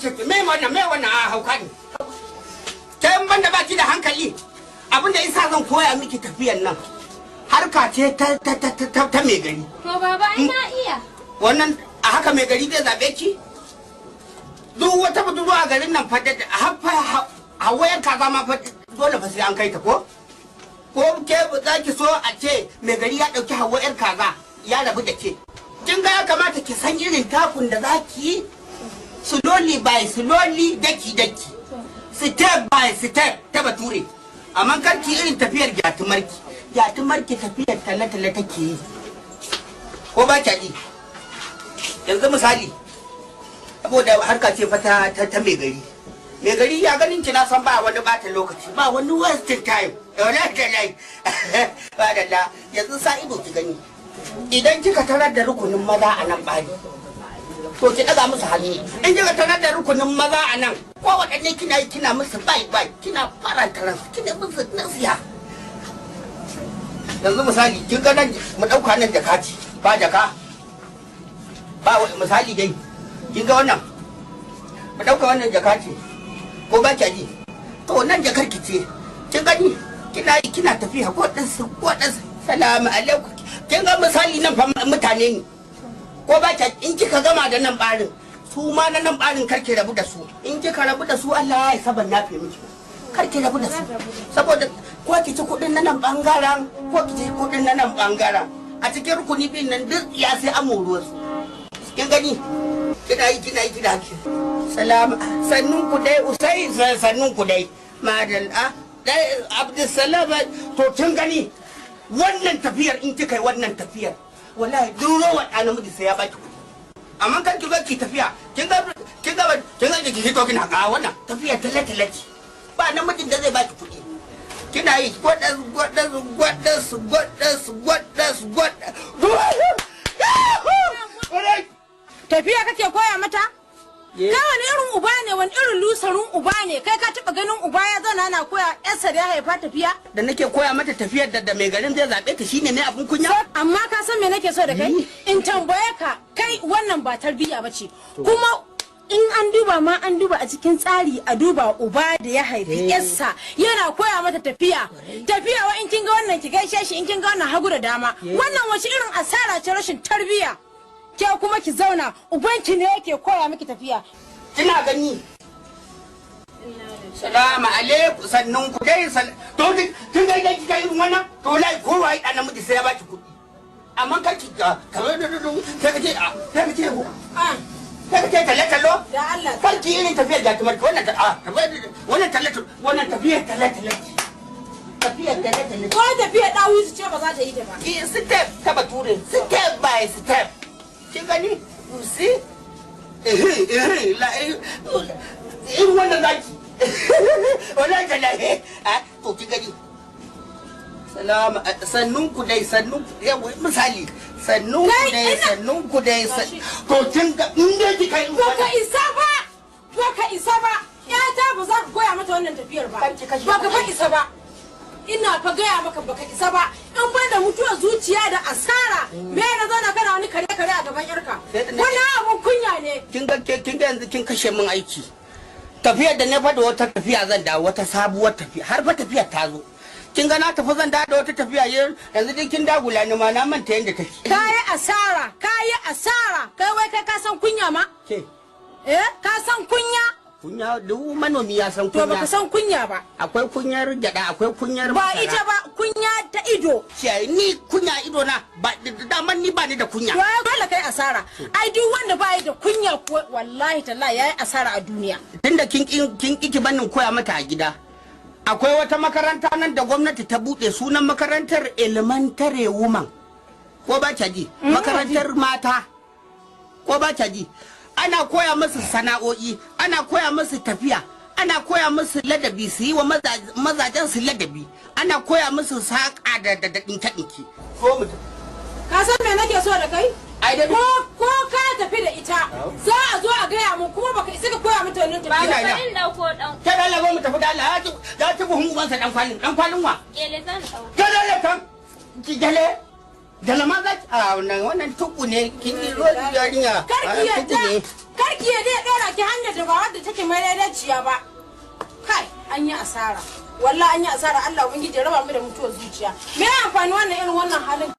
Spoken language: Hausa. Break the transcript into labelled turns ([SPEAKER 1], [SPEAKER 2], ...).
[SPEAKER 1] ce me wannan a hauka ne. Kai ban da baki da hankali. Abin da isa zan koya miki tafiyan nan. Harka ce ta mai gari.
[SPEAKER 2] To baba ai na iya.
[SPEAKER 1] Wannan a haka mai gari zai zabe ki? Duk wata budurwa a garin nan fa a wayar kaza ma fa dole fa sai an kai ta ko? Ko ke za ki so a ce mai gari ya dauki hawa yar kaza ya rabu da ke. Kin ga ya kamata ki san irin takun da za ki yi slowly by slowly daki step by step ta bature. Amma kar ki irin tafiyar gyatumarki tafiyar talle-talle take yi. Ko ba ki ji? Yanzu misali saboda harka ce fa ta mai gari. Mai gari ya ganin ki na san ba wani bata lokaci ba wani wasting time. Ba da la yanzu sa ido ki gani. Idan kika tarar da rukunin maza a nan bani to ki daga musu hannu. In kika tarar da rukunin maza a nan ko waɗanne kina musu bai kina faranta ransu kina musu nasiha. Yanzu misali kin ga nan mu dauka nan jaka ce ba jaka ba misali dai kin ga wannan mu dauka wannan jaka ce ko ba ki ji to nan jakar ki ce kin gani kina tafiya ko dan salamu alaikum kin ga misali nan fa mutane ne ko ba ki in kika gama da nan barin su ma na nan barin karki rabu da su in kika rabu da su Allah ya saban yafe miki karki rabu da su saboda ko ki ci kudin na nan bangaren ko ki ci kudin na nan bangaren a cikin rukuni bin nan duk ya sai amuru su kin gani kina yi salama sannun ku dai usai sannun ku dai madal dai Abdulsalam to kin gani wannan tafiyar in kika yi wannan tafiyar wallahi duro wa ɗan namiji sai ya baki kuɗi amma kan ki zo ki tafiya kin ga ki hito kina ka wannan tafiya talle ba namijin da zai baki kuɗi kina yi gwadas
[SPEAKER 3] tafiya kake koya mata? Kai wani irin uba ne wani irin lusarin uba ne kai ka taba ganin uba ya zauna na koya yarsa da ya haifa tafiya?
[SPEAKER 1] Da nake koya mata tafiyar da mai garin zai zaɓe ta shine ne abun kunya?
[SPEAKER 3] Amma ka san me nake so da kai? In tambaye ka kai wannan ba tarbiyya bace kuma in an duba ma an duba a cikin tsari a duba uba da ya haifi yarsa yana koya mata tafiya wa in kin ga wannan ki gaishe shi in kin ga wannan hagu da dama wannan wace irin asara ce rashin tarbiyya ke kuma ki zauna ubanki ne yake koya miki tafiya
[SPEAKER 1] kina gani salamu alaikum sannun ku dai to kin ga idan kika irin wannan to lai ko wai dan namiji sai ya baki kuɗi amma kar ki kamar da sai ka ce sai ka ce talle-tallo
[SPEAKER 3] da Allah
[SPEAKER 1] kar ki irin tafiyar da kamar wannan talle-tallo wannan tafiyar talle-tallo
[SPEAKER 3] ko tafiyar dawo su ce ba za ta yi ta ba
[SPEAKER 1] step ta bature step by step kin gani you see in wannan zaki wannan talle to kin gani sannun ku dai misali sannun ku dai to kin ga in dai kika yi
[SPEAKER 3] baka isa ba ya ta ba za ka koya mata wannan tafiyar ba baka fa isa ba ina fa gaya maka baka isa ba in ban da mutuwar zuciya da asara me na zauna kana wani kare a gaban yarka wannan abun kunya ne
[SPEAKER 1] kin ga yanzu kin kashe min aiki tafiyar da ne fa da wata tafiya zan dawo wata sabuwar tafiya har fa tafiyar ta zo kin ga na tafi zan da wata tafiya yanzu dai kin dagula ni ma na manta yanda take
[SPEAKER 3] kayi asara kai wai kai ka san kunya ma
[SPEAKER 1] ke
[SPEAKER 3] ka san kunya
[SPEAKER 1] duk manomi ya san kunya
[SPEAKER 3] to baka san kunya ba
[SPEAKER 1] akwai kunyar gyada akwai kunyar
[SPEAKER 3] ba ita ba kunya ta ido
[SPEAKER 1] ni kunya ido na ba daman ni ba ni da kunya
[SPEAKER 3] to dole kai asara ai duk wanda ba yi da kunya ko wallahi tallahi yayi asara a duniya
[SPEAKER 1] tunda kin kiki bannin koya mata a gida akwai wata makaranta nan da gwamnati ta bude sunan makarantar elementary woman ko ba ji makarantar mata ko ba ji ana koya musu sana'o'i ana koya musu tafiya ana koya musu ladabi su yi wa mazajen su ladabi ana koya musu saƙa da ɗinke-ɗinke
[SPEAKER 3] ka san me nake so da kai ko ka tafi da ita za a zo a gaya mu kuma baka isa ka koya mata wannan tafiya
[SPEAKER 2] ba in dauko dan
[SPEAKER 1] ta da Allah mu tafi da Allah ya ci buhun ubansa dan kwalin wa
[SPEAKER 2] kele zan dauko
[SPEAKER 1] ta da Allah kan ki gale da lama za wannan tuku ne kin yi rodi yarinya
[SPEAKER 3] karki ya dai dora ki hanyar da ba wadda take mai daidaiciya ba. Kai an yi asara wallahi an yi asara Allah ubangiji ya raba mu da mutuwar zuciya. Me amfani wannan irin wannan halin